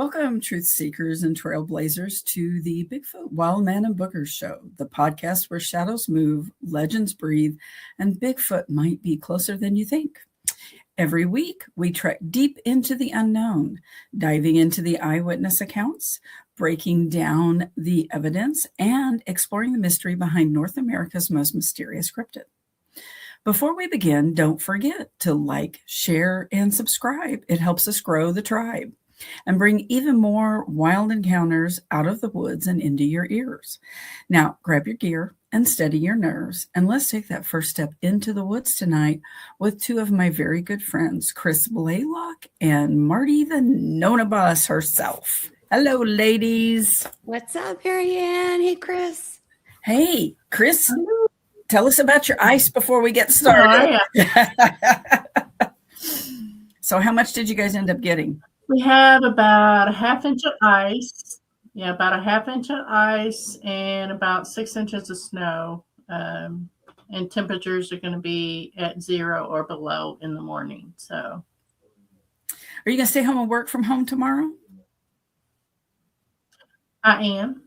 Welcome, truth seekers and trailblazers, to the Bigfoot, Wildman, and Boogers show, the podcast where shadows move, legends breathe, and Bigfoot might be closer than you think. Every week, we trek deep into the unknown, diving into the eyewitness accounts, breaking down the evidence, and exploring the mystery behind North America's most mysterious cryptid. Before we begin, don't forget to like, share, and subscribe. It helps us grow the tribe and bring even more wild encounters out of the woods and into your ears. Now, grab your gear and steady your nerves, and let's take that first step into the woods tonight with two of my very good friends, Chris Blaylock and Marty the Nona Boss herself. Hello, ladies. What's up, Marianne? Hey, Chris. Hey, Chris. Hello. Tell us about your ice before we get started. Oh, yeah. So how much did you guys end up getting? We have about a half inch of ice. Yeah, about a half inch of ice and about 6 inches of snow. And temperatures are going to be at 0 or below in the morning. So, are you going to stay home and work from home tomorrow? I am.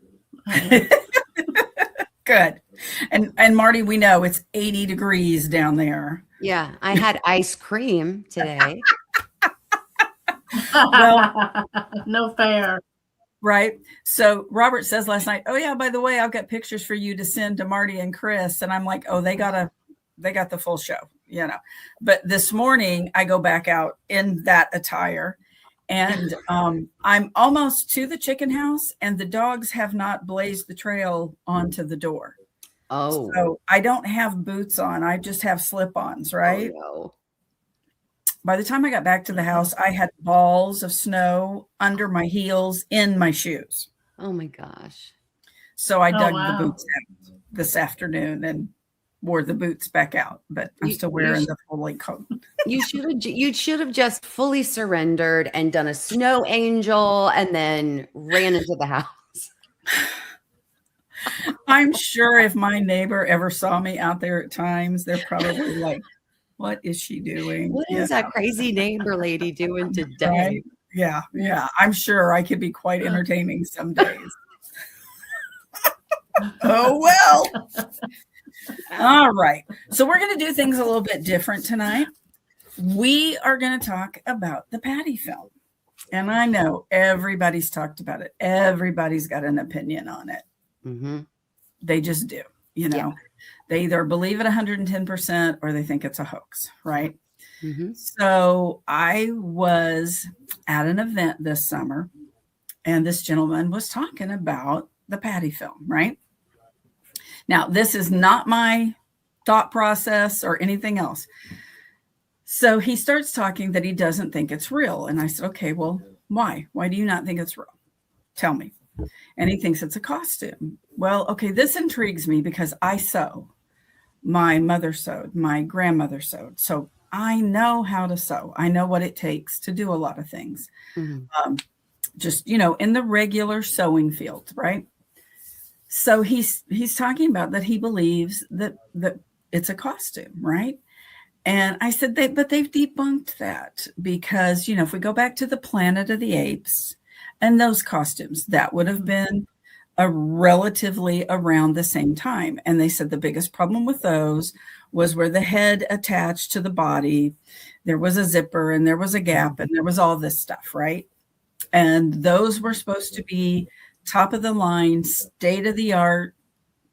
Good. And Marty, we know it's 80 degrees down there. Yeah, I had ice cream today. Well, no fair. Right. So Robert says last night, oh yeah, by the way, I've got pictures for you to send to Marty and Chris. And I'm like, oh, they got the full show, you know. But this morning I go back out in that attire, and I'm almost to the chicken house, and the dogs have not blazed the trail onto the door. Oh, so I don't have boots on. I just have slip-ons, right? Oh, no. By the time I got back to the house, I had balls of snow under my heels in my shoes. Oh my gosh. So I dug the boots out this afternoon and wore the boots back out, but I'm still wearing the full length coat. You should have just fully surrendered and done a snow angel and then ran into the house. I'm sure if my neighbor ever saw me out there at times, they're probably like, what is she doing? What is that crazy neighbor lady doing today? Right? Yeah. I'm sure I could be quite entertaining some days. Oh, well. All right. So we're going to do things a little bit different tonight. We are going to talk about the Patty film. And I know everybody's talked about it. Everybody's got an opinion on it. Mm-hmm. They just do, you know. Yeah. They either believe it 110% or they think it's a hoax, right? Mm-hmm. So I was at an event this summer, and this gentleman was talking about the Patty film, right? Now, this is not my thought process or anything else. So he starts talking that he doesn't think it's real. And I said, okay, well, why? Why do you not think it's real? Tell me. And he thinks it's a costume. Well, okay, this intrigues me because I sew. My mother sewed, my grandmother sewed. So I know how to sew. I know what it takes to do a lot of things. Mm-hmm. Just, you know, in the regular sewing field, right? So he's talking about that he believes that it's a costume, right? And I said, but they've debunked that because, you know, if we go back to the Planet of the Apes and those costumes, that would have been relatively around the same time. And they said the biggest problem with those was where the head attached to the body, there was a zipper and there was a gap and there was all this stuff, right? And those were supposed to be top of the line, state of the art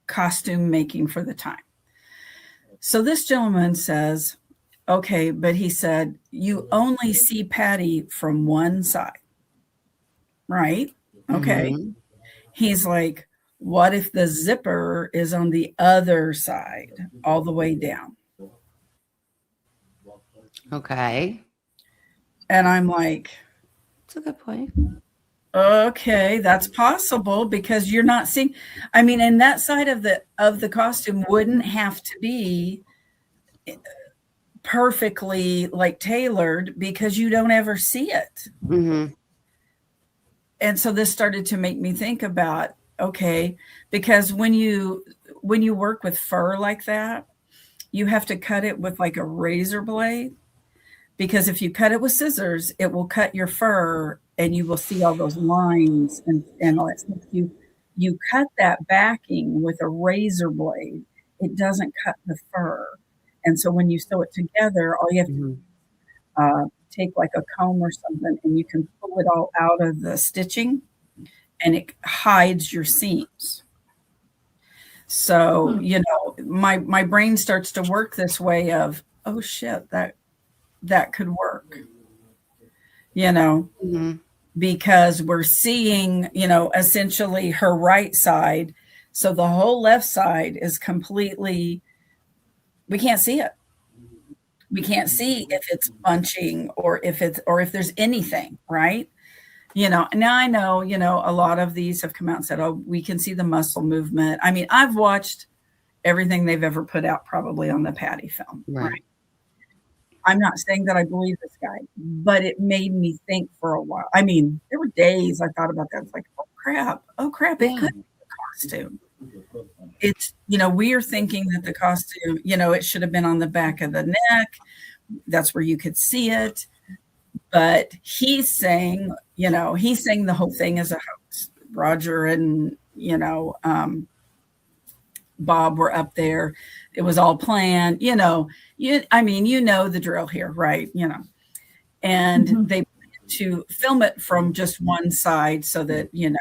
costume making for the time. So this gentleman says, okay, but he said, you only see Patty from one side, right? Okay. Mm-hmm. He's like, what if the zipper is on the other side, all the way down? Okay. And I'm like, that's a good point. Okay, that's possible because you're not seeing, I mean, and that side of the costume wouldn't have to be perfectly like tailored because you don't ever see it. Mm-hmm. And so this started to make me think about, okay, because when you work with fur like that, you have to cut it with like a razor blade, because if you cut it with scissors, it will cut your fur and you will see all those lines and all that stuff. You cut that backing with a razor blade. It doesn't cut the fur. And so when you sew it together, all you have to take like a comb or something, and you can pull it all out of the stitching, and it hides your seams. So, you know, my brain starts to work this way of, oh shit, that could work, you know, because we're seeing, you know, essentially her right side. So the whole left side is completely, we can't see it. We can't see if it's bunching or if there's anything, right? You know, now I know, you know, a lot of these have come out and said, oh, we can see the muscle movement. I mean, I've watched everything they've ever put out probably on the Patty film. Right. I'm not saying that I believe this guy, but it made me think for a while. I mean, there were days I thought about that. It's like, oh crap, it could be a costume. It's, you know, we are thinking that the costume, you know, it should have been on the back of the neck. That's where you could see it. But he's saying, you know, the whole thing is a hoax. Roger and, you know, Bob were up there. It was all planned, you know. I mean, you know the drill here, right? You know, and they planned to film it from just one side so that, you know,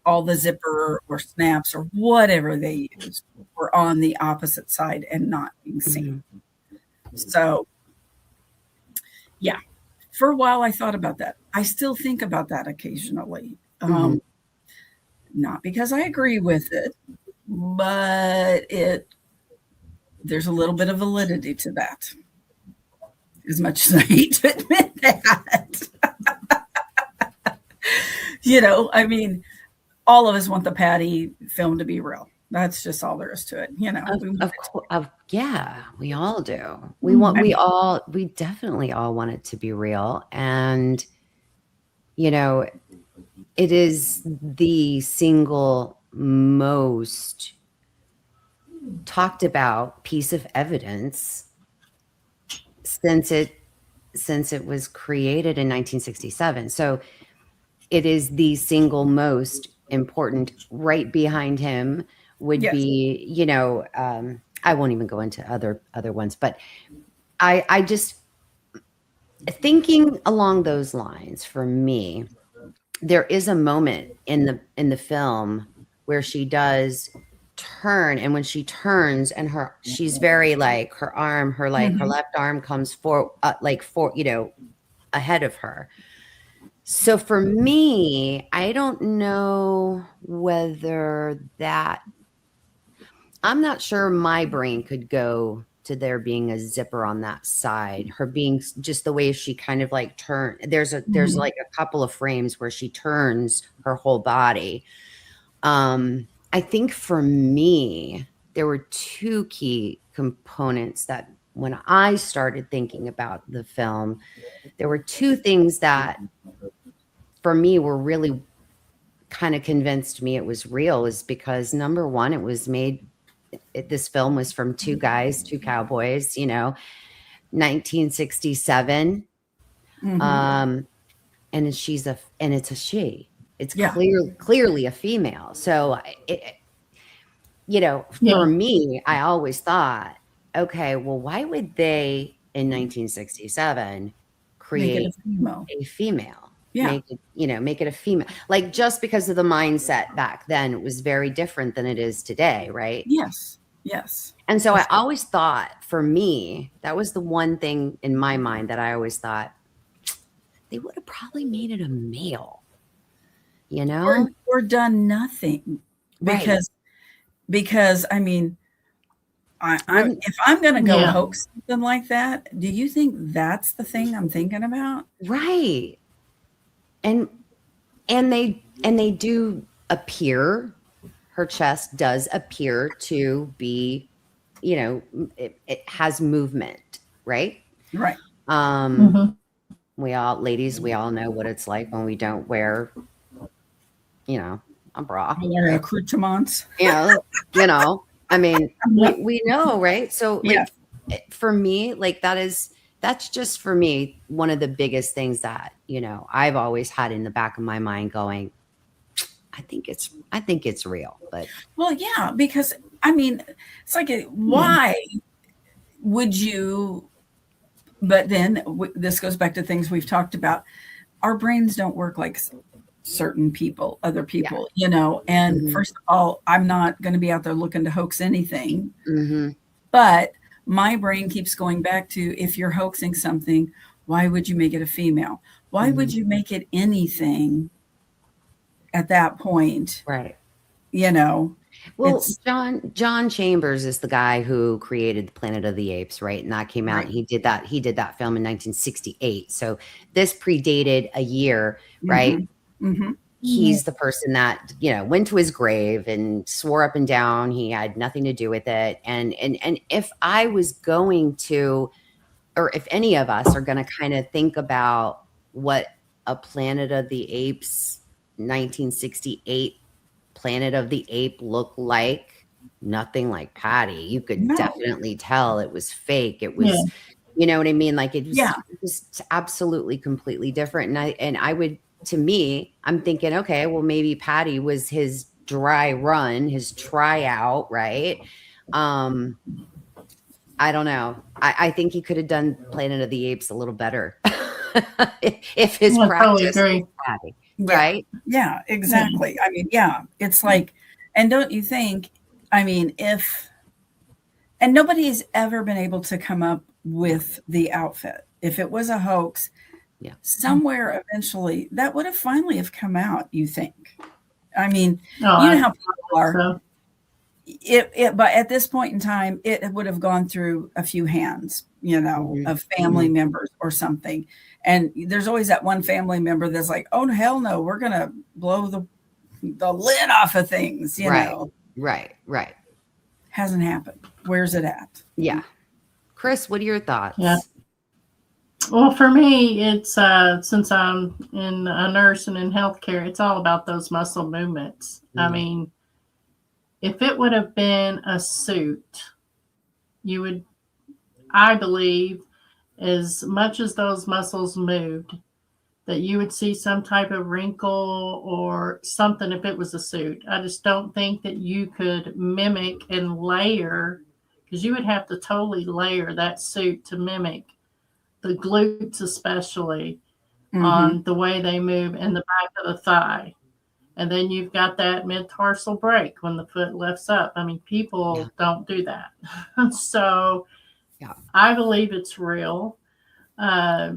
all the zipper or snaps or whatever they used were on the opposite side and not being seen. So, yeah. For a while, I thought about that. I still think about that occasionally. Not because I agree with it, but there's a little bit of validity to that. As much as I hate to admit that. You know, I mean, all of us want the Patty film to be real. That's just all there is to it. You know, yeah, we all do. We definitely all want it to be real. And, you know, it is the single most talked about piece of evidence since it was created in 1967. So it is the single most important. Right behind him would be, you know, I won't even go into other ones, but I just thinking along those lines. For me, there is a moment in the film where she does turn, and when she turns and she's very like her left arm comes you know, ahead of her. So for me, I don't know whether I'm not sure my brain could go to there being a zipper on that side, her being just the way she kind of like turned. There's like a couple of frames where she turns her whole body. I think for me, there were two key components that when I started thinking about the film, there were two things that for me were really kind of convinced me it was real, is because number one, it was made, this film was from two cowboys, you know, 1967. And it's a she. It's clearly a female. So, you know, for me, I always thought, okay, well, why would they in 1967 create a female? Yeah. Make it a female. Like, just because of the mindset back then, it was very different than it is today, right? Yes. And so I always thought, for me, that was the one thing in my mind that I always thought, they would have probably made it a male. You know, or done nothing, because I mean, if I'm going to go hoax something like that, do you think that's the thing I'm thinking about? Right. And they do appear, her chest does appear to be, you know, it has movement, right? Right. We all know what it's like when we don't wear, you know, a bra. Accoutrements. Yeah, you know, I mean, we know, right? So like, for me, like that is that's just for me one of the biggest things that, you know, I've always had in the back of my mind going, I think it's real. But well, yeah, because I mean, it's like, why would you? But then this goes back to things we've talked about. Our brains don't work like certain people, other people, you know. And first of all, I'm not going to be out there looking to hoax anything. But my brain keeps going back to, if you're hoaxing something, why would you make it a female? Why would you make it anything at that point? Right. You know, well, John Chambers is the guy who created the Planet of the Apes, right? And that came out. Right. He did that film in 1968. So this predated a year, right? He's the person that, you know, went to his grave and swore up and down he had nothing to do with it. And if I was going to, or if any of us are going to kind of think about what a Planet of the Apes 1968 Planet of the Ape looked like, nothing like Patty. You could definitely tell it was fake. It was, you know what I mean? Like it was absolutely completely different. And I would, to me, I'm thinking, okay, well, maybe Patty was his dry run, his tryout, right? I don't know. I think he could have done Planet of the Apes a little better if his practice was Patty, right? Yeah, exactly. I mean, it's like, and don't you think, I mean, and nobody's ever been able to come up with the outfit. If it was a hoax, somewhere eventually that would have finally have come out, you think? I mean, you know how people are. But at this point in time, it would have gone through a few hands, you know, of family members or something. And there's always that one family member that's like, oh, hell no, we're going to blow the lid off of things, you know. Right. Hasn't happened. Where's it at? Yeah. Chris, what are your thoughts? Yeah. Well, for me, it's since I'm in a nurse and in healthcare, it's all about those muscle movements. I mean, if it would have been a suit, you would, I believe, as much as those muscles moved, that you would see some type of wrinkle or something if it was a suit. I just don't think that you could mimic and layer, because you would have to totally layer that suit to mimic the glutes, especially on the way they move in the back of the thigh. And then you've got that mid-tarsal break when the foot lifts up. I mean, people don't do that. So I believe it's real. I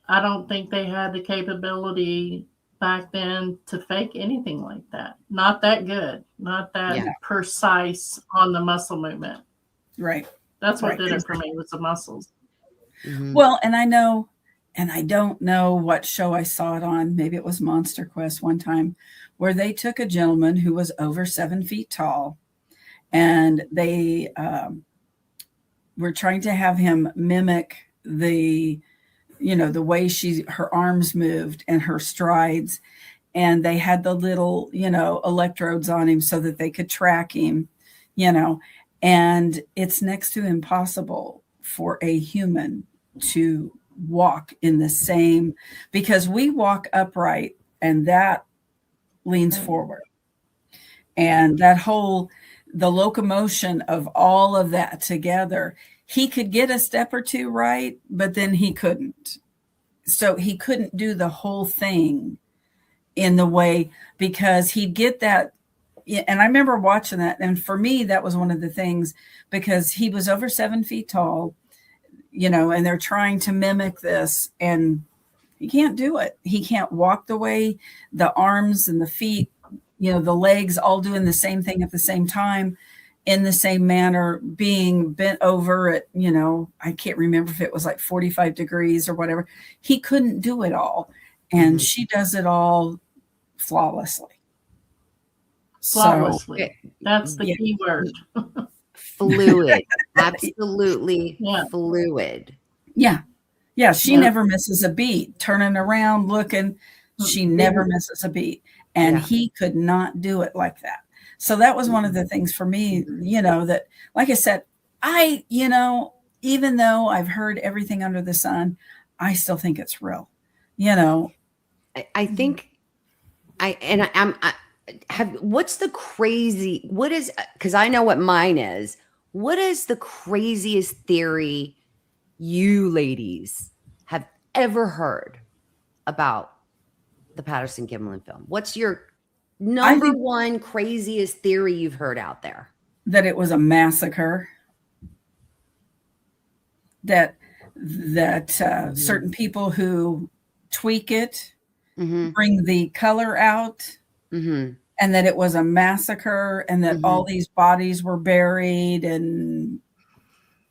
don't think they had the capability back then to fake anything like that. Not that good, not that precise on the muscle movement. Right. That's what did it for me, was the muscles. Well, and I know, and I don't know what show I saw it on. Maybe it was Monster Quest one time, where they took a gentleman who was over 7 feet tall, and they were trying to have him mimic the, you know, the way her arms moved and her strides. And they had the little, you know, electrodes on him so that they could track him, you know, and it's next to impossible for a human to walk in the same, because we walk upright and that leans forward, and that whole, the locomotion of all of that together, he could get a step or two right, but then he couldn't. So he couldn't do the whole thing in the way, because he'd get that. And I remember watching that. And for me, that was one of the things, because he was over 7 feet tall, you know, and they're trying to mimic this, and he can't do it. He can't walk the way, the arms and the feet, you know, the legs all doing the same thing at the same time, in the same manner, being bent over at, you know, I can't remember if it was like 45 degrees or whatever. He couldn't do it all. And she does it all flawlessly. Flawlessly. That's the key word. Fluid. Absolutely fluid. Yeah. She never misses a beat. Turning around, looking, she never misses a beat. And he could not do it like that. So that was one of the things for me, you know, that, like I said, you know, even though I've heard everything under the sun, I still think it's real. You know, I think what's the crazy, because I know what mine is. What is the craziest theory you ladies have ever heard about the Patterson-Gimlin film? What's your number one craziest theory you've heard out there? That it was a massacre. That certain people who tweak it, bring the color out, and that it was a massacre, and that all these bodies were buried, and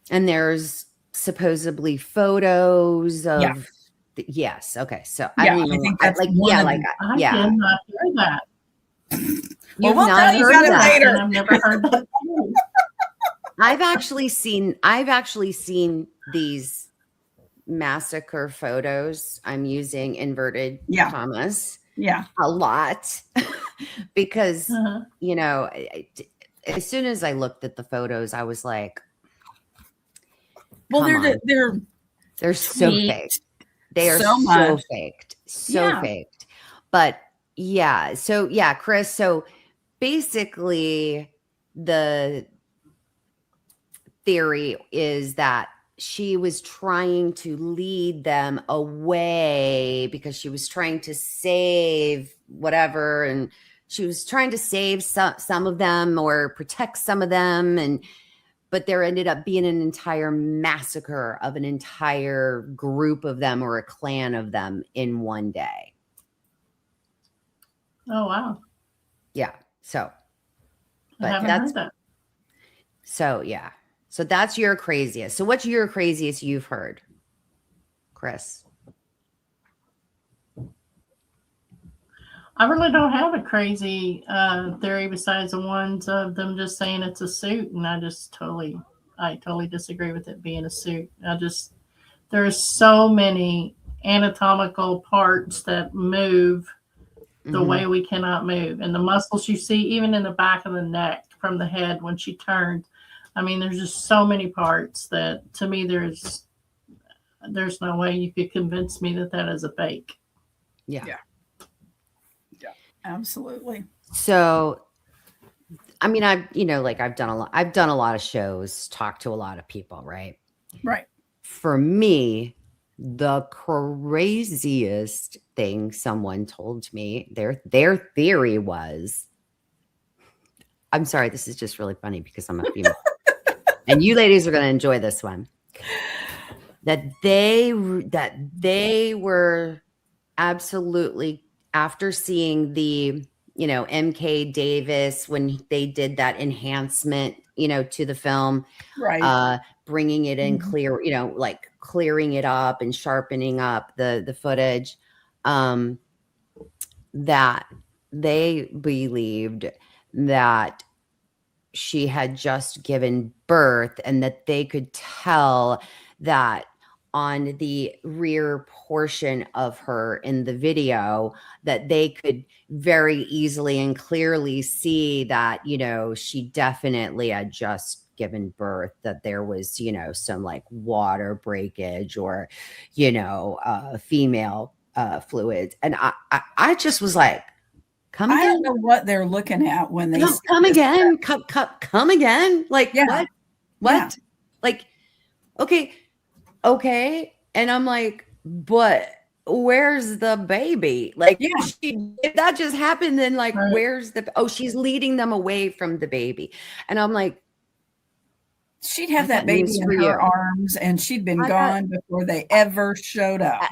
there's supposedly photos of yes. Okay, so I don't even think that's I did not hear that. You've not heard that. Later. I've never heard that. I've actually seen these massacre photos. I'm using inverted commas. Yeah. A lot because, you know, as soon as I looked at the photos, I was like, well, they're so fake. They are so faked. So faked. But yeah. So yeah, Chris. So basically the theory is that she was trying to lead them away because she was trying to save whatever, and she was trying to save some of them or protect some of them, but there ended up being an entire massacre of an entire group of them or a clan of them in one day. Oh wow. Yeah. So I haven't heard that. So yeah. So that's your craziest. So what's your craziest you've heard, Chris? I really don't have a crazy theory besides the ones of them just saying it's a suit, and I totally disagree with it being a suit. There's so many anatomical parts that move the way we cannot move, and the muscles you see even in the back of the neck from the head when she turned. I mean, there's just so many parts that to me, there's no way you could convince me that is a fake. Yeah, absolutely. So, I mean, I've done a lot of shows, talked to a lot of people, right? Right. For me, the craziest thing someone told me, their theory was, I'm sorry, this is just really funny because I'm a female. And you ladies are going to enjoy this one. That they were absolutely, after seeing the, MK Davis, when they did that enhancement, to the film, right, bringing it in clear, like clearing it up and sharpening up the footage, that they believed that she had just given birth, and that they could tell that on the rear portion of her in the video, that they could very easily and clearly see that, she definitely had just given birth, that there was, some like water breakage or, female fluids. And I just was like, I don't know what they're looking at when they come again. Come again. Like, what? Yeah. Like, okay. And I'm like, but where's the baby? Like, if that just happened, then like, where's she's leading them away from the baby. And I'm like, she'd have that baby in her arms, and she'd been gone before they ever showed up.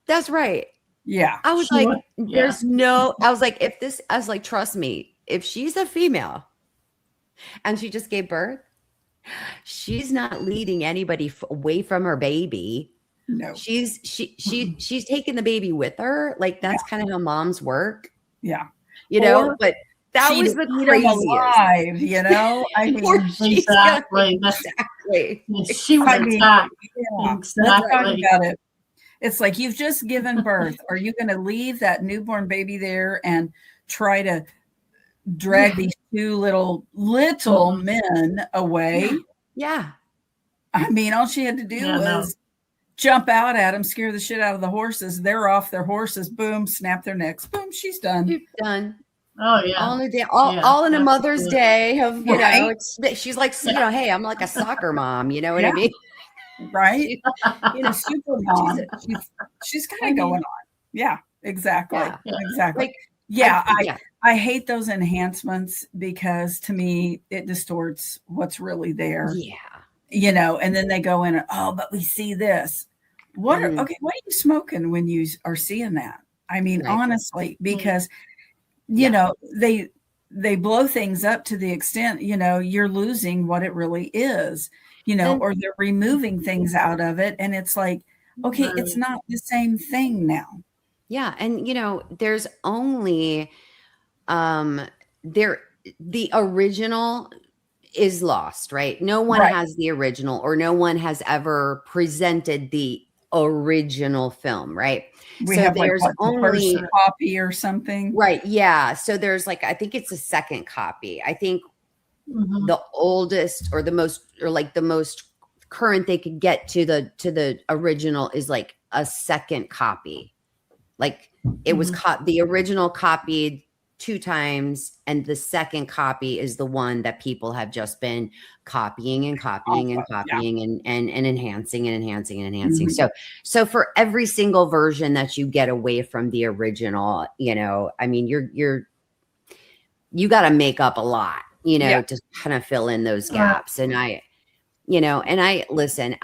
That's right. Yeah. I was like, I was like, trust me, if she's a female and she just gave birth, she's not leading anybody away from her baby. No. She's taking the baby with her. Like, that's kind of how moms work. Yeah. But that was the craziest. Alive, I mean, exactly. She was attacked. Let's talk about it. It's like, you've just given birth. Are you going to leave that newborn baby there and try to drag these two little men away? Yeah. I mean, all she had to do was jump out at them, scare the shit out of the horses. They're off their horses. Boom, snap their necks. Boom, she's done. She's done. Oh yeah. All in a day, all in a Mother's Day of, you know, she's like, you know, hey, I'm like a soccer mom, you know what I mean? Right. You know, super mom. She's kind of going on. Yeah, exactly. Exactly. Like, I hate those enhancements because to me it distorts what's really there. Yeah. You know, and then they go in and, oh, but we see this. What are you smoking when you are seeing that? I mean, honestly, because you know, they blow things up to the extent, you know, you're losing what it really is, you know, or they're removing things out of it. And it's like, okay, it's not the same thing now. Yeah. And, you know, there's only, the original is lost, right? No one has the original, or no one has ever presented the original film, right? We have there's like only a copy or something. Right. Yeah. So there's like, I think it's a second copy. I think the oldest or the most current they could get to the original is like a second copy. Like it was the original copied 2 times, and the second copy is the one that people have just been copying and enhancing. So for every single version that you get away from the original, you know, I mean, you got to make up a lot, you know, to kind of fill in those gaps. And listen,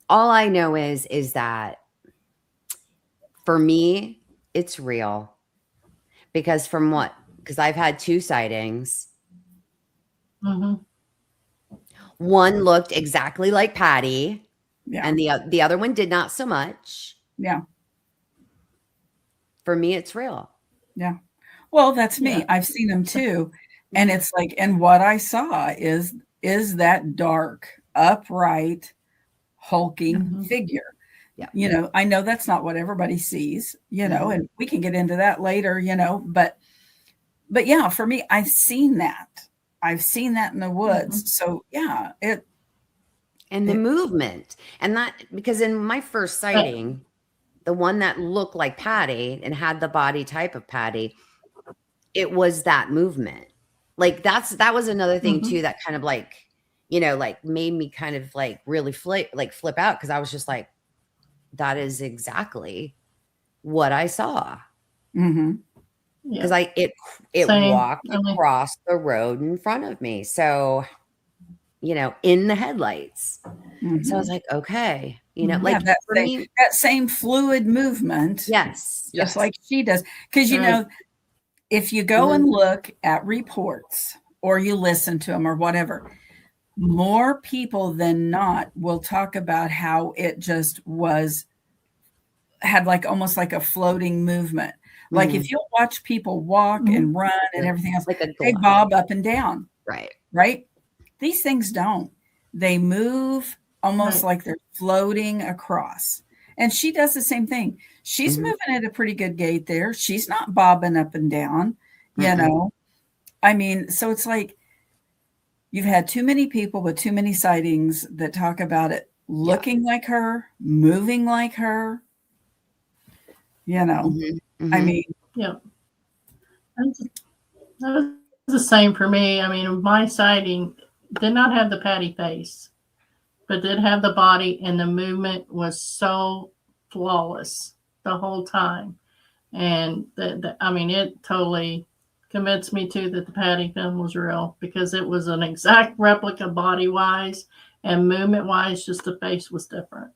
all I know is that for me, it's real. Because I've had 2 sightings. One looked exactly like Patty, and the other one did not so much. Yeah. For me, it's real. Yeah. Well, that's me. I've seen them too. And it's like, and what I saw is that dark, upright, hulking figure. Yeah. You know, I know that's not what everybody sees, you know, and we can get into that later, you know, but yeah, for me, I've seen that in the woods. So yeah, the movement, and that, because in my first sighting, the one that looked like Patty and had the body type of Patty, it was that movement. Like that was another thing too, that kind of like, you know, like made me kind of like really flip out. Cause I was just like, that is exactly what I saw. Because it walked across the road in front of me. So, you know, in the headlights. So I was like, okay, you know, like that same fluid movement. Yes. Just like she does. Because, you know, if you go and look at reports or you listen to them or whatever, more people than not will talk about how it just had like almost like a floating movement. Like if you'll watch people walk and run and everything else, like they bob up and down. Right. These things don't. They move almost like they're floating across. And she does the same thing. She's moving at a pretty good gait there. She's not bobbing up and down, you know. I mean, so it's like you've had too many people with too many sightings that talk about it looking like her, moving like her, you know. I mean, that was the same for me. I mean, my sighting did not have the Patty face, but did have the body, and the movement was so flawless the whole time. And I mean, it totally convinced me too that the Patty film was real, because it was an exact replica body wise and movement wise, just the face was different.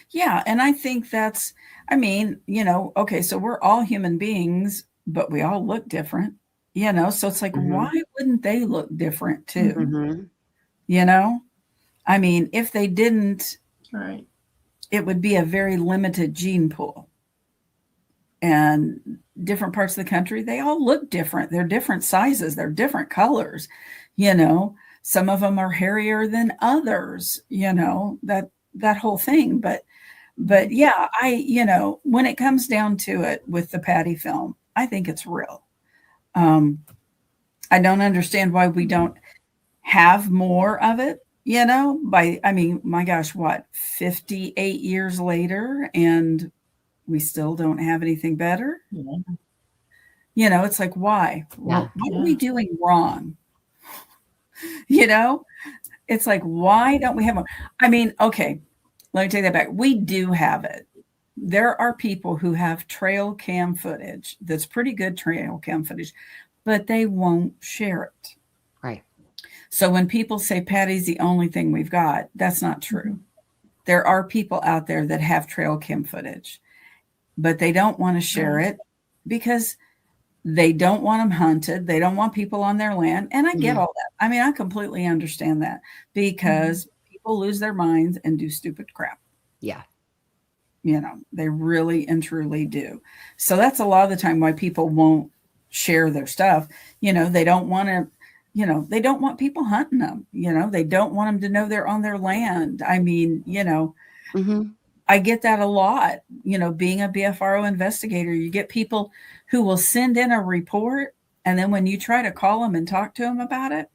Yeah. And I think that's, I mean, you know, okay, so we're all human beings, but we all look different, you know? So it's like, why wouldn't they look different too? You know? I mean, if they didn't, right, it would be a very limited gene pool. And different parts of the country, they all look different. They're different sizes. They're different colors, you know? Some of them are hairier than others, you know, that whole thing. But yeah, you know, when it comes down to it with the Patty film, I think it's real. I don't understand why we don't have more of it. my gosh, what, 58 years later, and we still don't have anything better. It's like, why? Yeah. What are we doing wrong? It's like, why don't we have one? Okay, let me take that back. We do have it. There are people who have trail cam footage that's pretty good trail cam footage, but they won't share it. Right. So when people say Patty's the only thing we've got, that's not true. There are people out there that have trail cam footage, but they don't want to share it because they don't want them hunted. They don't want people on their land. And I get all that. I completely understand that because people lose their minds and do stupid crap. Yeah. They really and truly do. So that's a lot of the time why people won't share their stuff. They don't want to, they don't want people hunting them. They don't want them to know they're on their land. I get that a lot. Being a BFRO investigator, you get people who will send in a report, and then when you try to call them and talk to them about it,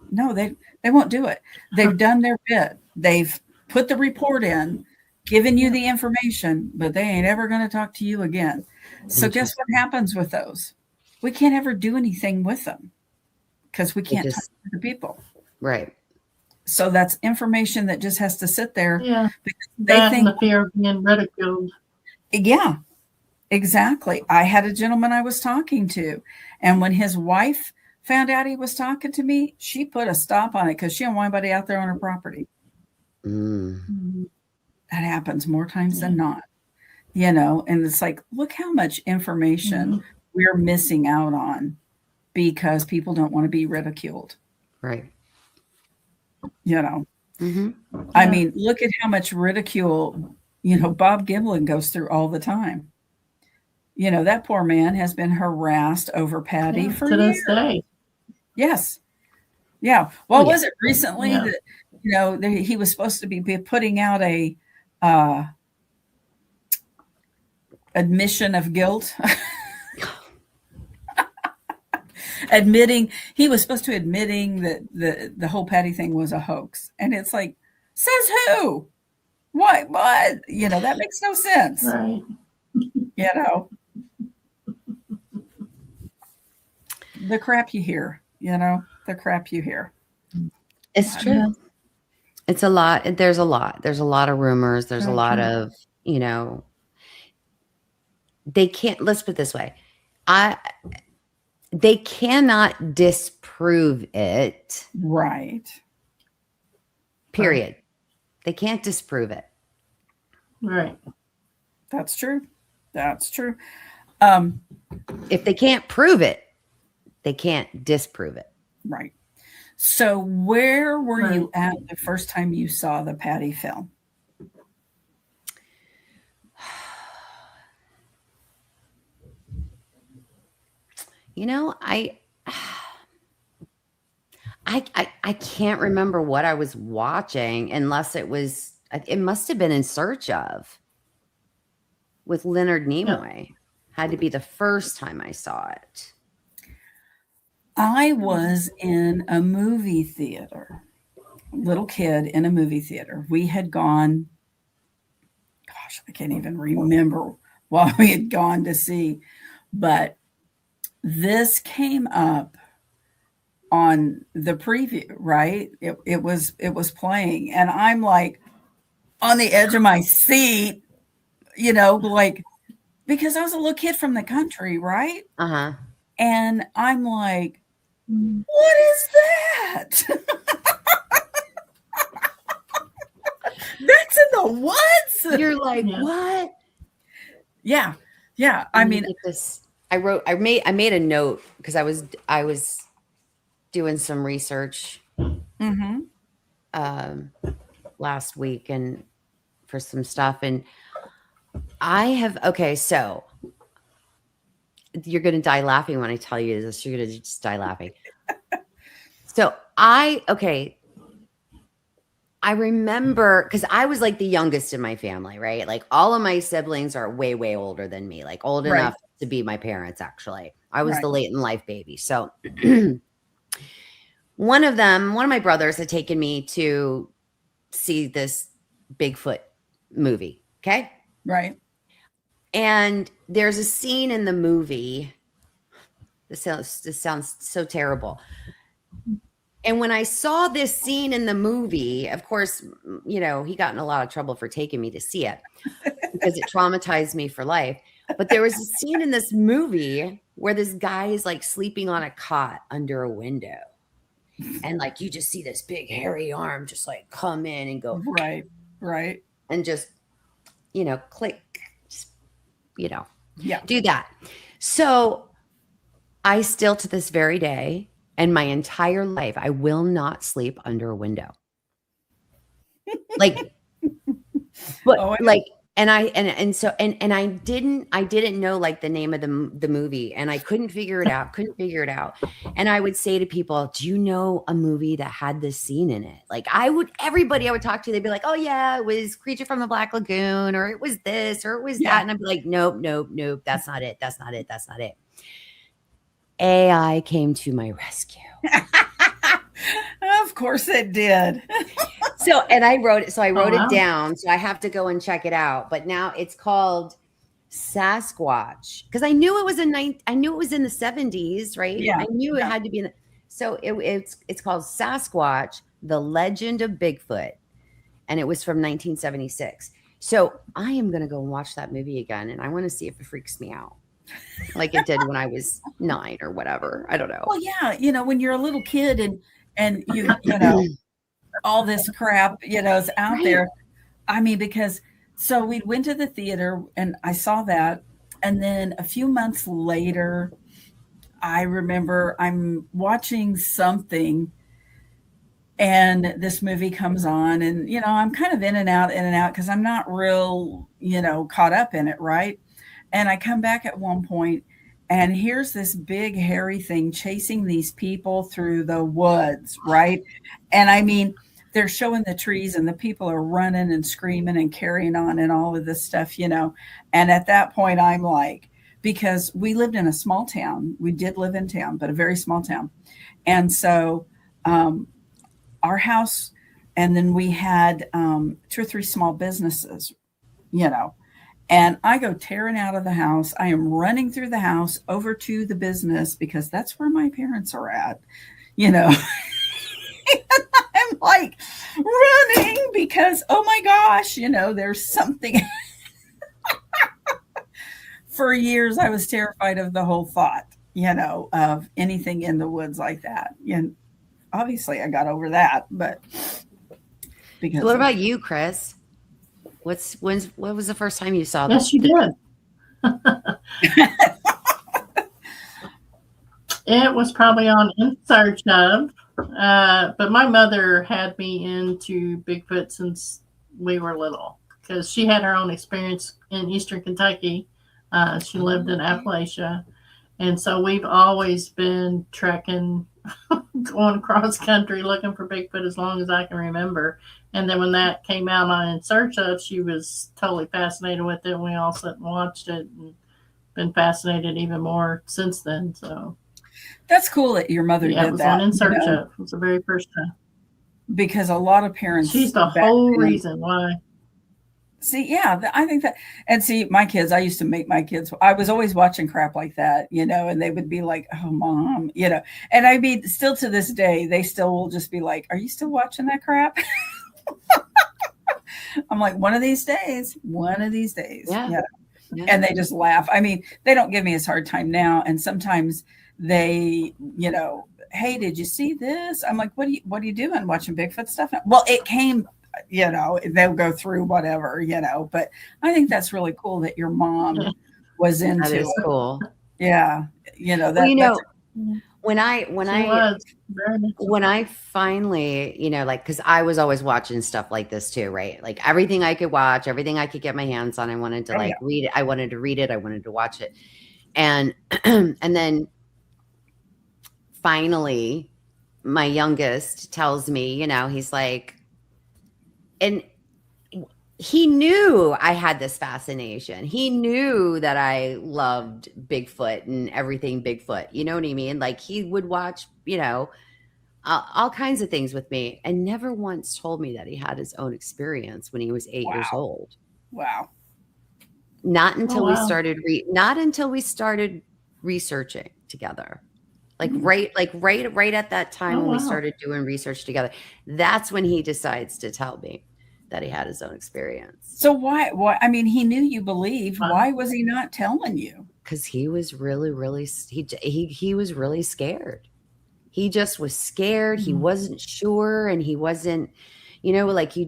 no, they won't do it. They've done their bit. They've put the report in, given you the information, but they ain't ever going to talk to you again. So guess what happens with those? We can't ever do anything with them because we can't talk to the people. Right. So that's information that just has to sit there. Yeah. Because they think the fear of being ridiculed. Yeah, exactly. I had a gentleman I was talking to, and when his wife found out he was talking to me, she put a stop on it because she didn't want anybody out there on her property. That happens more times than not, and it's like, look how much information we're missing out on because people don't want to be ridiculed. Right. Look at how much ridicule, Bob Gimlin goes through all the time. That poor man has been harassed over Patty for to years. this day. Yes. Yeah. Well, was it recently that, he was supposed to be putting out a admission of guilt? He was supposed to admitting that the whole Patty thing was a hoax. And it's like, says who? What? That makes no sense. Right. The crap you hear, the crap you hear. It's true. It's a lot. There's a lot of rumors. There's a lot of, they can't, let's put it this way. They cannot disprove it. Right. Period. They can't disprove it. Right. That's true. If they can't prove it, they can't disprove it. Right. So where were you at the first time you saw the Patty film? I can't remember what I was watching unless it must have been In Search Of with Leonard Nimoy. Had to be the first time I saw it. I was in a movie theater, little kid in a movie theater. We had gone, gosh, I can't even remember what we had gone to see, but this came up on the preview, right? It was playing, and I'm like on the edge of my seat, like, because I was a little kid from the country, right? And I'm like, what is that? That's in the woods. You're like, what? Yeah. I mean, I made a note because I was doing some research last week and for some stuff, and so you're going to die laughing when I tell you this. You're going to just die laughing. So I remember, because I was like the youngest in my family, right? Like all of my siblings are way, way older than me, like old enough to be my parents, actually. I was the late in life baby. So one of my brothers had taken me to see this Bigfoot movie. Okay. Right. And there's a scene in the movie. This sounds so terrible. And when I saw this scene in the movie, of course, he got in a lot of trouble for taking me to see it because it traumatized me for life. But there was a scene in this movie where this guy is like sleeping on a cot under a window. And like, you just see this big hairy arm just like come in and go. Right. And just, click, just, yeah, do that. So I still, to this very day and my entire life, I will not sleep under a window. Like, but and I didn't know like the name of the movie, and I couldn't figure it out. And I would say to people, do you know a movie that had this scene in it? Like everybody I would talk to, they'd be like, oh yeah, it was Creature from the Black Lagoon, or it was this, or it was that. And I'd be like, nope. That's not it. AI came to my rescue. Of course it did. I wrote it down. So I have to go and check it out. But now it's called Sasquatch, because I knew it was in the 70s, right? Yeah. I knew it had to be it's called Sasquatch, The Legend of Bigfoot, and it was from 1976. So I am going to go and watch that movie again, and I want to see if it freaks me out like it did when I was 9 or whatever. I don't know. Well, yeah, when you're a little kid and you all this crap, is out there. I mean, because so we went to the theater and I saw that. And then a few months later, I remember I'm watching something and this movie comes on, and, I'm kind of in and out because I'm not real, caught up in it. Right. And I come back at one point, and here's this big hairy thing chasing these people through the woods. Right. And I mean, they're showing the trees and the people are running and screaming and carrying on and all of this stuff, And at that point, I'm like, because we lived in a small town. We did live in town, but a very small town. And so our house, and then we had 2 or 3 small businesses, And I go tearing out of the house. I am running through the house over to the business because that's where my parents are at, I'm like running because, oh my gosh, there's something. For years, I was terrified of the whole thought, of anything in the woods like that. And obviously I got over that, but because. What about you, Chris? What was the first time you saw that? Yes, you did. It was probably on In Search Of. But my mother had me into Bigfoot since we were little, because she had her own experience in Eastern Kentucky. She lived in Appalachia. And so we've always been trekking, going across country looking for Bigfoot as long as I can remember. And then when that came out on In Search Of, she was totally fascinated with it. We all sat and watched it and been fascinated even more since then. So that's cool that your mother did that. It was on In Search Of. It was the very first time. Because a lot of parents. She's the whole reason why. See, yeah, I think that, and see, my kids, I used to make my kids, I was always watching crap like that, and they would be like, oh, Mom, and I mean, still to this day, they still will just be like, are you still watching that crap? I'm like, one of these days. Yeah. And they just laugh. I mean, they don't give me as hard time now. And sometimes they, hey, did you see this? I'm like, what are you doing? Watching Bigfoot stuff? Well, it came, they'll go through whatever, but I think that's really cool that your mom was into it. That is cool. Yeah. When I finally, because I was always watching stuff like this too, right? Like everything I could watch, everything I could get my hands on, I wanted to read it. I wanted to read it. I wanted to watch it. And, and then finally my youngest tells me, he's like, and he knew I had this fascination. He knew that I loved Bigfoot and everything Bigfoot. You know what I mean? Like he would watch, all kinds of things with me, and never once told me that he had his own experience when he was 8 years old. Wow. Not until wow. not until we started researching together. Like right at that time when we started doing research together. That's when he decides to tell me that he had his own experience. So why? I mean, he knew you believed. Why was he not telling you? Because he was really he was really scared. He just was scared. He wasn't sure, and he wasn't, like he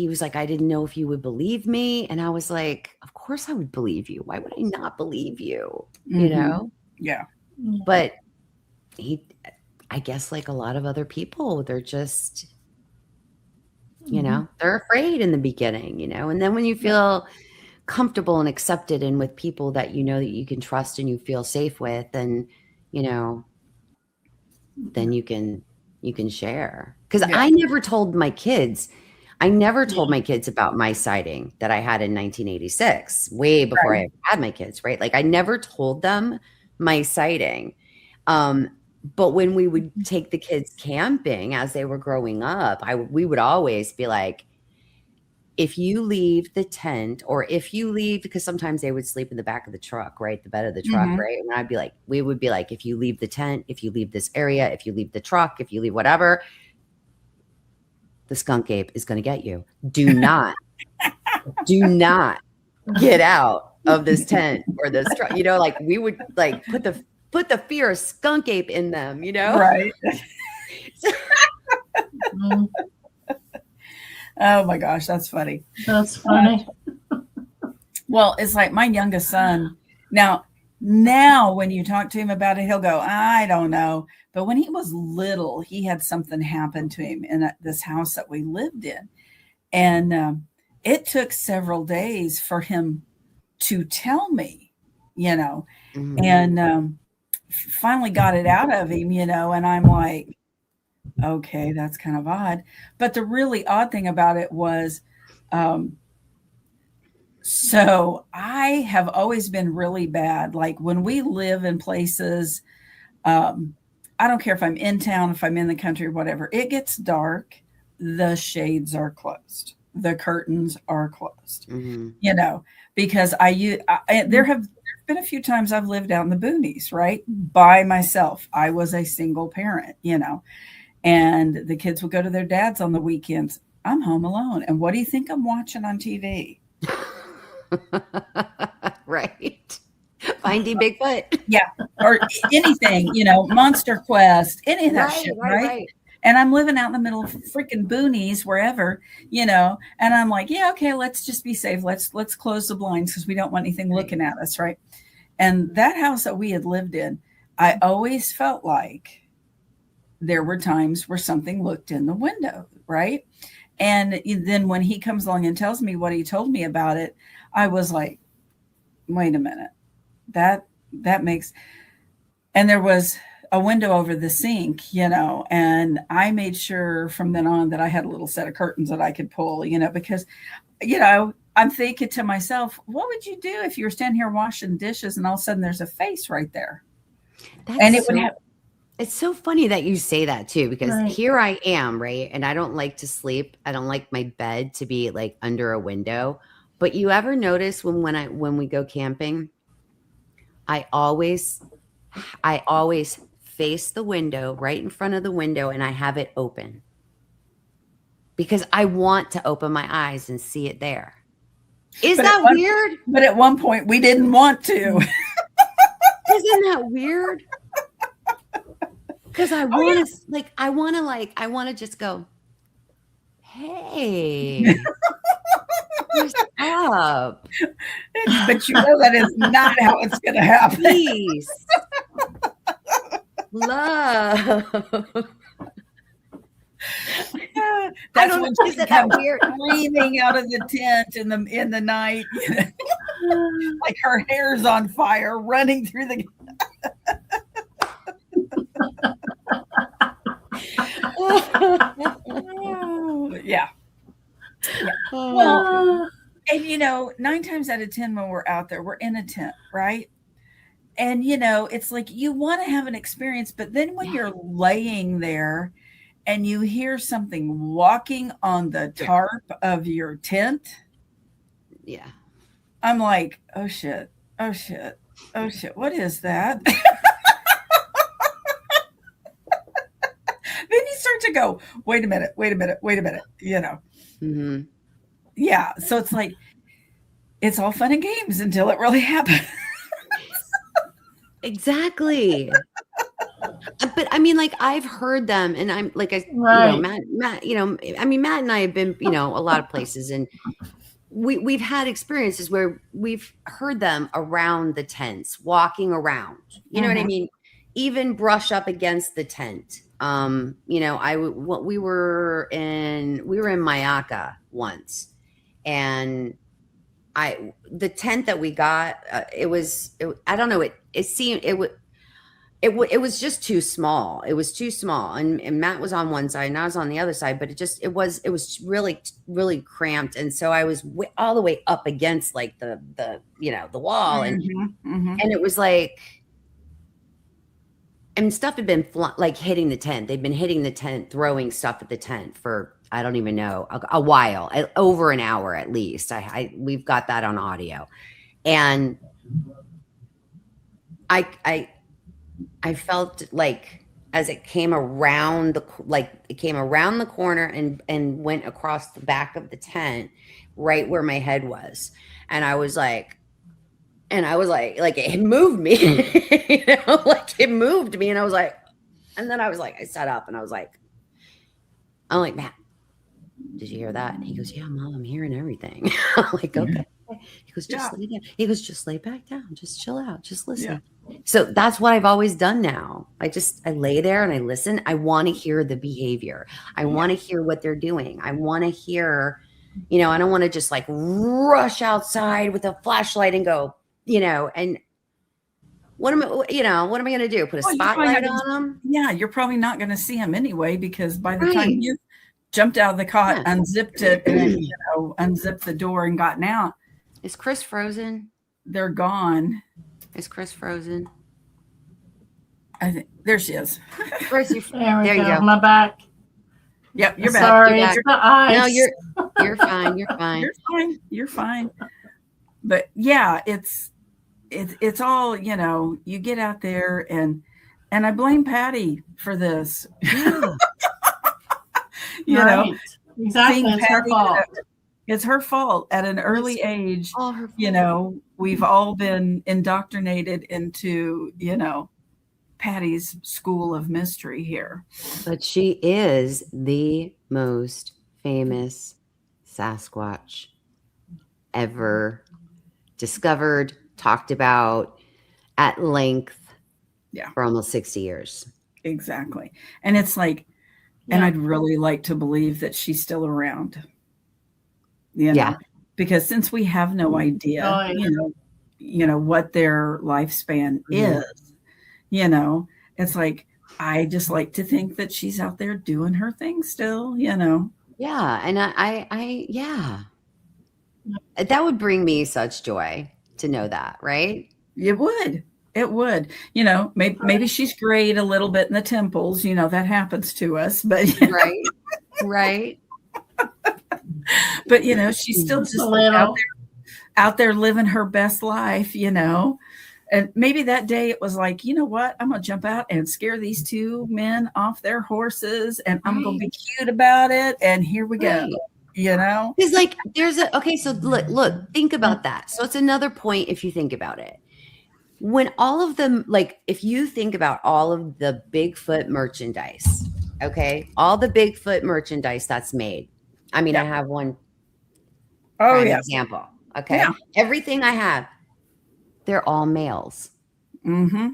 was like, I didn't know if you would believe me. And I was like, of course I would believe you. Why would I not believe you? Yeah. But I guess like a lot of other people, they're just, they're afraid in the beginning, and then when you feel comfortable and accepted and with people that that you can trust and you feel safe with, and then you can share. Because I never told my kids about my sighting that I had in 1986, way before I had my kids, right? Like I never told them my sighting. But when we would take the kids camping as they were growing up, we would always be like, if you leave the tent, or if you leave, because sometimes they would sleep in the back of the truck, right? The bed of the truck, right? And we would be like, if you leave the tent, if you leave this area, if you leave the truck, if you leave whatever, the skunk ape is going to get you. Do not get out of this tent or this truck. Like we would like put the fear of skunk ape in them, Right. Oh my gosh, that's funny. That's funny. Well, it's like my youngest son. Now when you talk to him about it, he'll go, I don't know. But when he was little, he had something happen to him in this house that we lived in. And it took several days for him to tell me, and finally got it out of him, and I'm like, okay, that's kind of odd. But the really odd thing about it was, so I have always been really bad. Like when we live in places, I don't care if I'm in town, if I'm in the country, whatever, it gets dark, the shades are closed, the curtains are closed, because there have been a few times I've lived out in the boonies, right? By myself. I was a single parent, and the kids would go to their dads on the weekends. I'm home alone. And what do you think I'm watching on TV? Right. Finding Bigfoot. Yeah. Or anything, Monster Quest, any of that shit, right? And I'm living out in the middle of freaking boonies, wherever, and I'm like, yeah, okay, let's just be safe. Let's close the blinds because we don't want anything looking at us, right? And that house that we had lived in, I always felt like there were times where something looked in the window, right? And then when he comes along and tells me what he told me about it, I was like, wait a minute, that makes, and there was a window over the sink, and I made sure from then on that I had a little set of curtains that I could pull, because, I'm thinking to myself, what would you do if you were standing here washing dishes and all of a sudden there's a face right there? It's so funny that you say that too, because here I am, right? And I don't like to sleep. I don't like my bed to be like under a window. But you ever notice when we go camping, I always face the window, right in front of the window, and I have it open because I want to open my eyes and see it there. Isn't that weird? But at one point we didn't want to. Isn't that weird? Because I want to just go, hey, what's up? But that is not how it's going to happen. Peace. Love. That's when she comes screaming out of the tent in the night, like her hair's on fire, running through the. Yeah. Well, and 9 times out of 10 when we're out there, we're in a tent, right? And, it's like you want to have an experience, but then when you're laying there and you hear something walking on the tarp of your tent. Yeah. I'm like, oh shit. Oh shit. Oh shit. What is that? Then you start to go, wait a minute. Mm-hmm. Yeah. So it's like, it's all fun and games until it really happens. Exactly. But I mean, like, I've heard them, and I'm like, Matt, Matt and I have been, a lot of places, and we've had experiences where we've heard them around the tents, walking around, you know what I mean? Even brush up against the tent. We were in Mayaca once, and the tent that we got, I don't know, it seemed it was just too small. It was too small, and Matt was on one side and I was on the other side, but it was really, really cramped, and so I was all the way up against like the wall, and it was like, and stuff had been like hitting the tent. They'd been hitting the tent, throwing stuff at the tent for, I don't even know, a while, over an hour at least. We've got that on audio, and I felt like as it came around the corner and went across the back of the tent, right where my head was, and I was like, it moved me, it moved me, and I was like, and then I was like, I sat up and I'm like, Matt, did you hear that? And he goes, yeah, Mom, I'm hearing everything. I'm like, okay. He goes, just lay down. He goes, just lay back down. Just chill out. Just listen. Yeah. So that's what I've always done now. I lay there and I listen. I want to hear the behavior. I want to hear what they're doing. I want to hear, I don't want to just like rush outside with a flashlight and go, and what am I going to do? Put a spotlight on them? Yeah. You're probably not going to see them anyway, because by the time you jumped out of the cot, unzipped it, and unzipped the door and gotten out. Is Chris frozen? They're gone. Is Chris frozen? I think there she is. Chris, there you go. My back. Yep, you're back. Sorry, it's the eyes. No, you're fine. You're fine. You're fine. But yeah, it's all, you get out there, and I blame Patty for this. Yeah. Exactly. It's her fault. It's her fault at an early age. We've all been indoctrinated into, Patty's school of mystery here. But she is the most famous Sasquatch ever discovered, talked about at length for almost 60 years. Exactly. And it's like, and I'd really like to believe that she's still around. Because since we have no idea, what their lifespan is, it's like, I just like to think that she's out there doing her thing still, Yeah. And that would bring me such joy to know that, right? It would. Maybe she's grayed a little bit in the temples, that happens to us, but right. But she's still just out there living her best life, and maybe that day it was like, you know what, I'm gonna jump out and scare these two men off their horses, and I'm gonna be cute about it, and here we go. It's like so look, think about that. So it's another point if you think about it. When all of them, like, if you think about all of the Bigfoot merchandise, all the Bigfoot merchandise that's made. I mean, I have one example. Okay. Yeah. Everything I have, they're all males. Mm-hmm.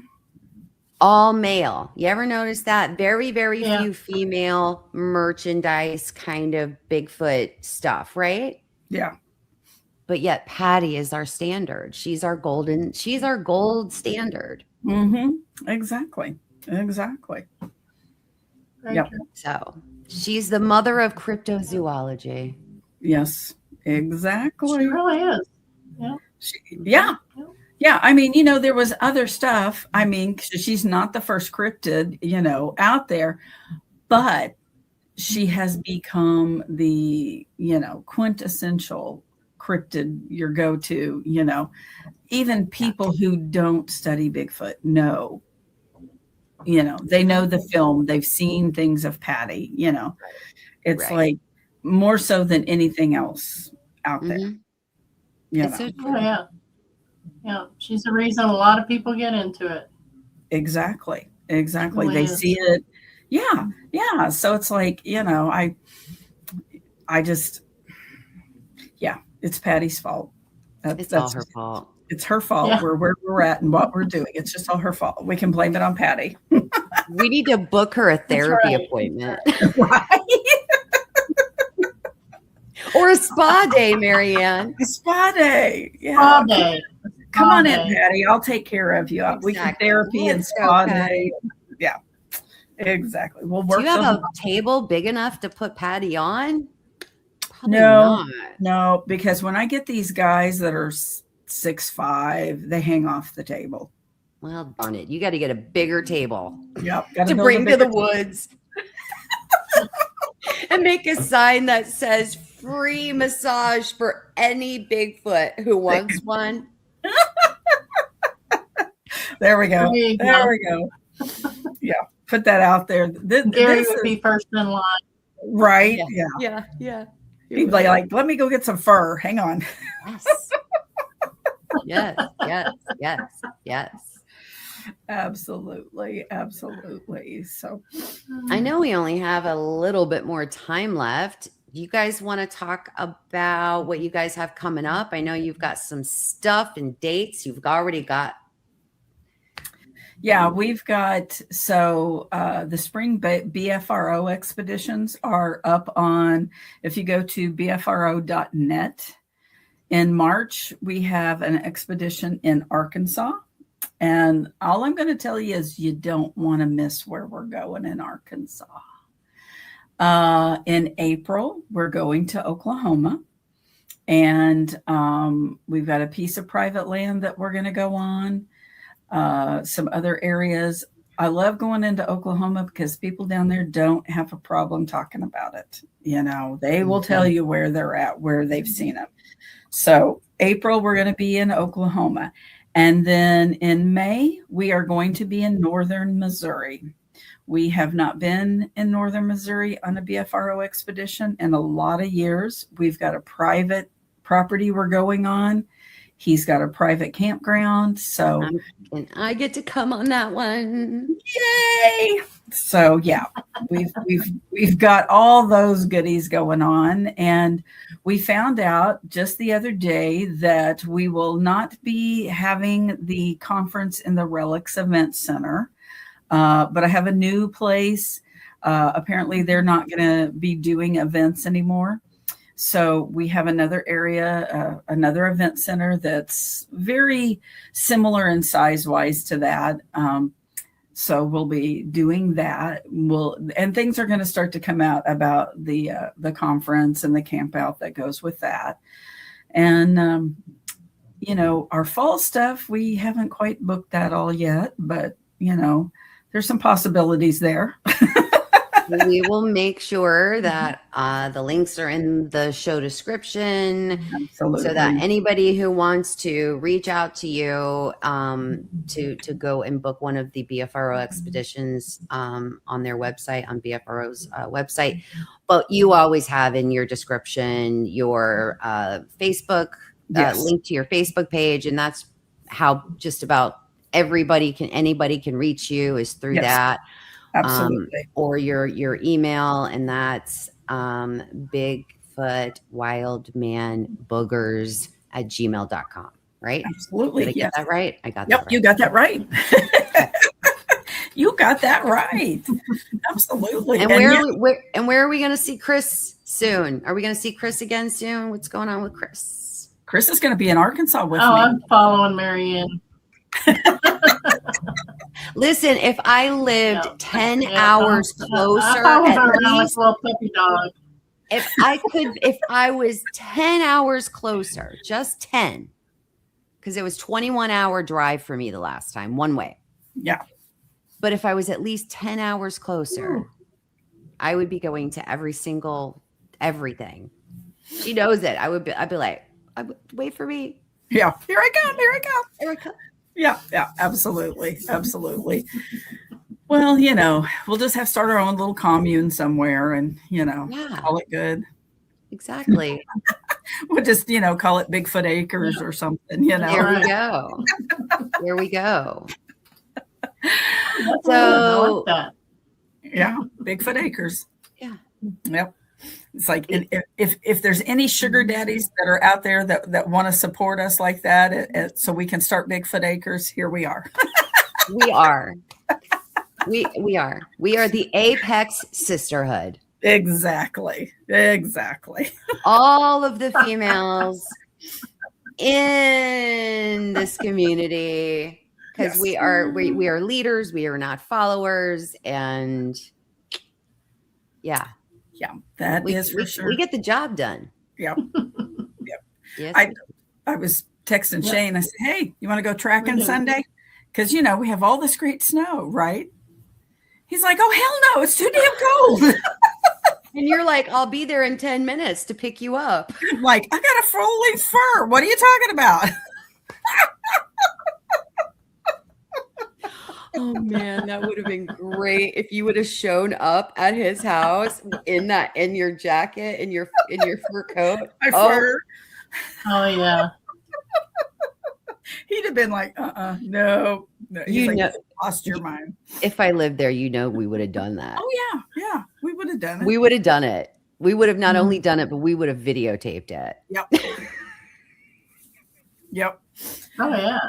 All male. You ever notice that? Very, very few female merchandise kind of Bigfoot stuff, right? Yeah. But yet Patty is our standard. She's our gold standard. Mm-hmm. Exactly. Yep. So she's the mother of cryptozoology. Yes, exactly. She really is. Yeah. Yeah, I mean, there was other stuff. I mean, she's not the first cryptid, out there, but she has become the, quintessential cryptid, your go-to, even people who don't study Bigfoot know, they know the film, they've seen things of Patty, it's Right. like more so than anything else out there. It's so Oh, yeah. Yeah. She's the reason a lot of people get into it. Exactly. Really They is. see it. Yeah. Yeah. So it's like, I just, yeah, it's Patty's fault. It's all her fault. It's her fault. Yeah. We're where we're at and what we're doing. It's just all her fault. We can blame it on Patty. We need to book her a therapy right. appointment. Right. Or a spa day, Marianne. Spa day. Yeah. Spa day. Come on Spa in, day. Patty. I'll take care of you. We can Exactly. therapy and Let's go, spa Patty. day. Yeah. Exactly. We'll Do work. you have a table big enough to put Patty on? Probably No, not. no, because when I get these guys that are 6'5", they hang off the table. Well, darn it. You got to get a bigger table Yep. to bring to the woods. And make a sign that says free massage for any Bigfoot who wants one. There we go. There you There go. we go. Yeah. Put that out there. Gary would be first in line. right. Yeah. Yeah. He'd be like, let me go get some fur. Hang on. Yes. Absolutely. So I know we only have a little bit more time left. Do you guys want to talk about what you guys have coming up? I know you've got some stuff and dates. You've already got. yeah, we've got, the spring BFRO expeditions are up on, if you go to BFRO.net. In March, we have an expedition in Arkansas. And all I'm going to tell you is you don't want to miss where we're going in Arkansas. In April, we're going to Oklahoma. And we've got a piece of private land that we're going to go on. Some other areas. I love going into Oklahoma because people down there don't have a problem talking about it. They will tell you where they're at, where they've seen them. So April, we're going to be in Oklahoma. And then in May, we are going to be in northern Missouri. We have not been in northern Missouri on a BFRO expedition in a lot of years. We've got a private property we're going on. He's got a private campground. So And I get to come on that one. yay. So yeah, we've got all those goodies going on. And we found out just the other day that we will not be having the conference in the Relics Event Center. But I have a new place. Apparently they're not going to be doing events anymore. So we have another area, another event center that's very similar in size-wise to that. So we'll be doing that. And things are going to start to come out about the conference and the camp out that goes with that. And our fall stuff, we haven't quite booked that all yet, but there's some possibilities there. We will make sure that the links are in the show description. Absolutely. So that anybody who wants to reach out to you to go and book one of the BFRO expeditions on their website, on BFRO's website. But you always have in your description your Facebook link to your Facebook page. And that's how just about anybody can reach you is through that. Absolutely. Or your email, and that's Bigfoot Wildman Boogers @gmail.com, right? Absolutely. Did I get that right? I got Yep, that right. you got that right. You got that right. Absolutely. And where are we going to see Chris soon? Are we going to see Chris again soon? What's going on with Chris? Chris is going to be in Arkansas with me. I'm following Marianne. Listen, if I lived 10 hours closer, I follow at her around like least, a little puppy dog. if I was 10 hours closer, just 10, because it was 21-hour drive for me the last time, one way. Yeah. But if I was at least 10 hours closer, I would be going to everything. She knows it. I'd be like, wait for me. Yeah. Here I come. Here I come. Here I come. Yeah. Yeah. Absolutely. Absolutely. Well, we'll just have to start our own little commune somewhere and, call it good. Exactly. We'll just, call it Bigfoot Acres or something, There we go. There we go. So, I like that. Yeah. Bigfoot Acres. Yeah. Yep. It's like if there's any sugar daddies that are out there that want to support us like that, so we can start Bigfoot Acres, here we are. We are. We are. We are the Apex Sisterhood. Exactly. All of the females in this community, because we are leaders. We are not followers, and yeah, that is for sure. We get the job done. Yep. Yes. I was texting Shane. I said, "Hey, you want to go tracking Sunday? Because we have all this great snow, right?" He's like, "Oh hell no, it's too damn cold." And you're like, "I'll be there in 10 minutes to pick you up." I'm like, "I got a full-length fur. What are you talking about?" Oh man, that would have been great if you would have shown up at his house in your jacket, in your fur coat. My fur. Oh yeah. He'd have been like, no. He's like, lost your mind. If I lived there, we would have done that. Oh yeah, we would have done it. We would have done it. We would have not only done it, but we would have videotaped it. Yep. Yep. Oh yeah.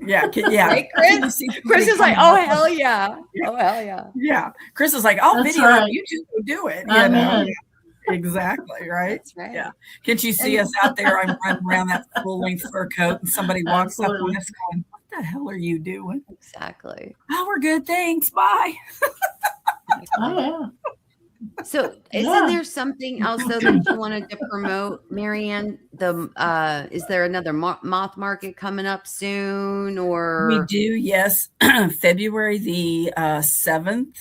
Yeah. Right, Chris is like, "Oh hell yeah. Oh hell yeah." Yeah. Chris is like, "I'll That's video right. it. You two will do it." Amen. Yeah. Exactly. Right. That's right. Yeah. Can't you see us out there? I'm running around that full-length fur coat, and somebody walks up on us going, "What the hell are you doing?" Exactly. "Oh, we're good. Thanks. Bye." Oh yeah. So, isn't there something else though that you wanted to promote, Marianne? Is there another moth market coming up soon, or We do? Yes, February the 7th.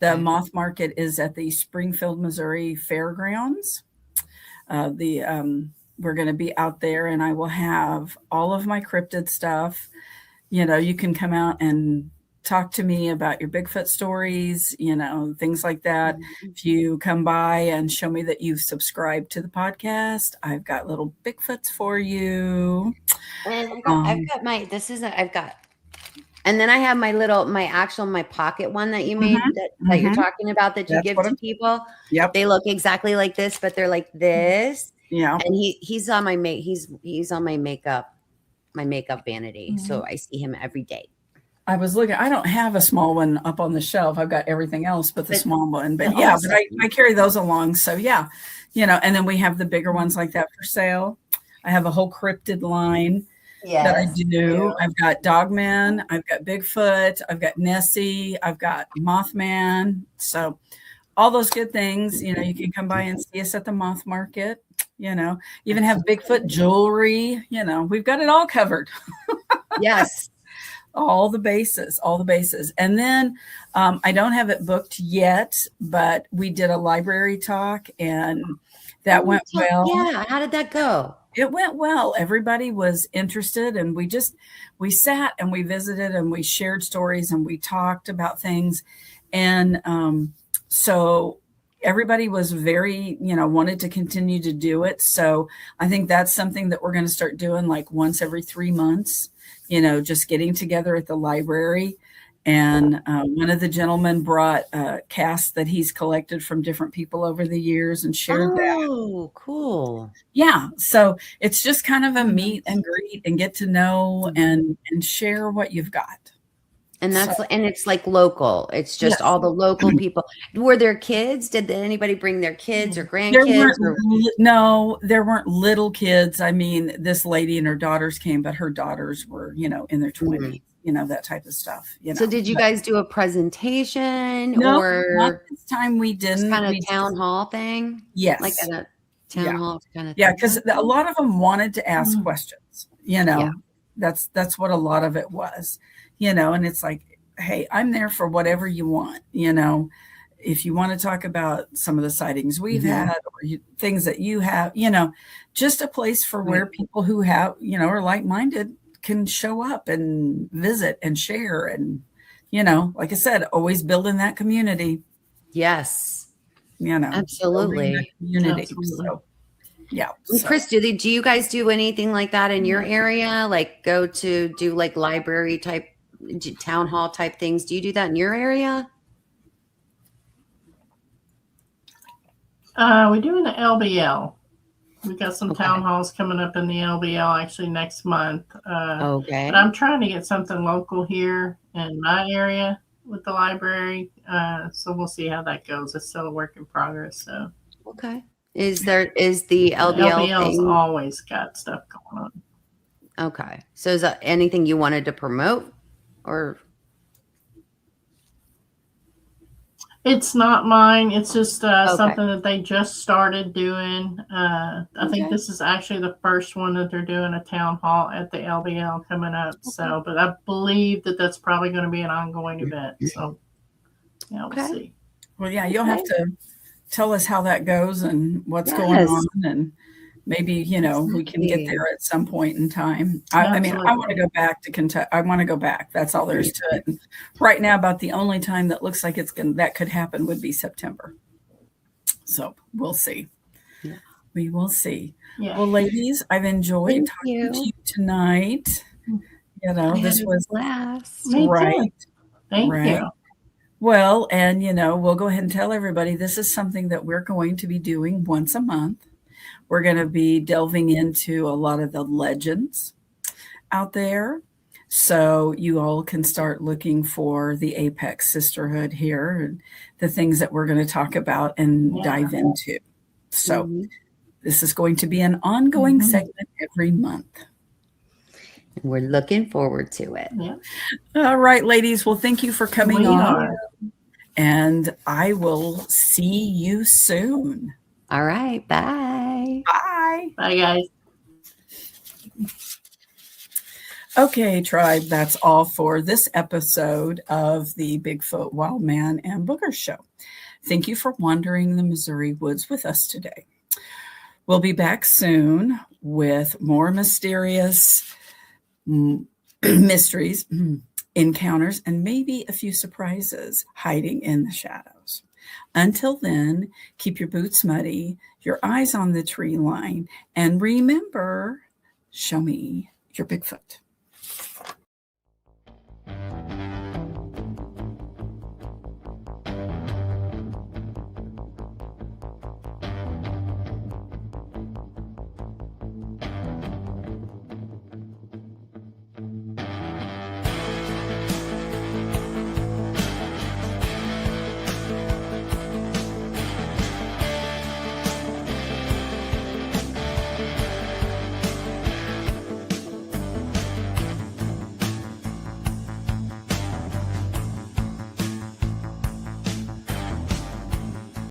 The moth market is at the Springfield, Missouri Fairgrounds. We're going to be out there, and I will have all of my cryptid stuff. You can come out and talk to me about your Bigfoot stories, things like that. Mm-hmm. If you come by and show me that you've subscribed to the podcast, I've got little Bigfoots for you. And I've got, and then I have my pocket one that you made that you're talking about that you give to people. Yep. They look exactly like this, but they're like this. Yeah. And he's on my he's on my makeup vanity. So I see him every day. I was looking, I don't have a small one up on the shelf. I've got everything else but the small one. But I carry those along. So and then we have the bigger ones like that for sale. I have a whole cryptid line that I do. I've got Dogman, I've got Bigfoot, I've got Nessie, I've got Mothman. So all those good things, you can come by and see us at the moth market, even have Bigfoot jewelry, we've got it all covered. Yes. all the bases. And then I don't have it booked yet, but we did a library talk and that went well. Yeah. How did that go? It went well. Everybody was interested, and we sat and we visited and we shared stories and we talked about things. And so everybody was very, wanted to continue to do it. So I think that's something that we're going to start doing like once every 3 months, just getting together at the library. And one of the gentlemen brought casts that he's collected from different people over the years and shared that. Oh, cool. Yeah. So it's just kind of a meet and greet and get to know and share what you've got. And and it's like local. It's just all the local people. Were there kids? Did anybody bring their kids or grandkids? No, there weren't little kids. I mean, this lady and her daughters came, but her daughters were, in their 20s. That type of stuff. So did you guys do a presentation? No, or not this time we didn't. Kind of town hall thing? Yes. Like at a town hall kind of Yeah, thing. because a lot of them wanted to ask questions, Yeah. That's what a lot of it was, and it's like, hey, I'm there for whatever you want, if you want to talk about some of the sightings we've had or things that you have, just a place for where people who have, are like-minded can show up and visit and share. And, like I said, always building that community, Yes. building Absolutely. that community. Absolutely. So, yeah. And Chris, do you guys do anything like that in your area? Like go to do like library type, town hall type things? Do you do that in your area? We do in the LBL. We got some Okay. town halls coming up in the LBL actually next month. Okay. But I'm trying to get something local here in my area with the library. So we'll see how that goes. It's still a work in progress. So Okay. Is the the LBL LBL's thing? always got stuff going on. Okay. So is that anything you wanted to promote or? It's not mine. It's just something that they just started doing. I think this is actually the first one that they're doing a town hall at the LBL coming up. So, but I believe that that's probably going to be an ongoing event. So, yeah, we'll see. Well, yeah, you'll have to tell us how that goes and what's going on, and maybe, we can get there at some point in time. I mean, I want to go back to Kentucky. I want to go back. That's all there is to it. And right now, about the only time that looks like that could happen would be September. So we'll see. Yeah. We will see. Yeah. Well, ladies, I've enjoyed talking to you tonight. This was blast. right. Thank you. Well, and we'll go ahead and tell everybody this is something that we're going to be doing once a month. We're going to be delving into a lot of the legends out there. So you all can start looking for the Apex Sisterhood here and the things that we're going to talk about and dive into. So this is going to be an ongoing segment every month. We're looking forward to it. Yeah. All right, ladies. Well, thank you for coming We on. are. And I will see you soon. All right. Bye. Bye. Bye, guys. Okay, tribe, that's all for this episode of the Bigfoot, Wildman, and Boogers show. Thank you for wandering the Missouri woods with us today. We'll be back soon with more mysterious mysteries, encounters, and maybe a few surprises hiding in the shadows. Until then, keep your boots muddy, your eyes on the tree line, and remember, show me your Bigfoot.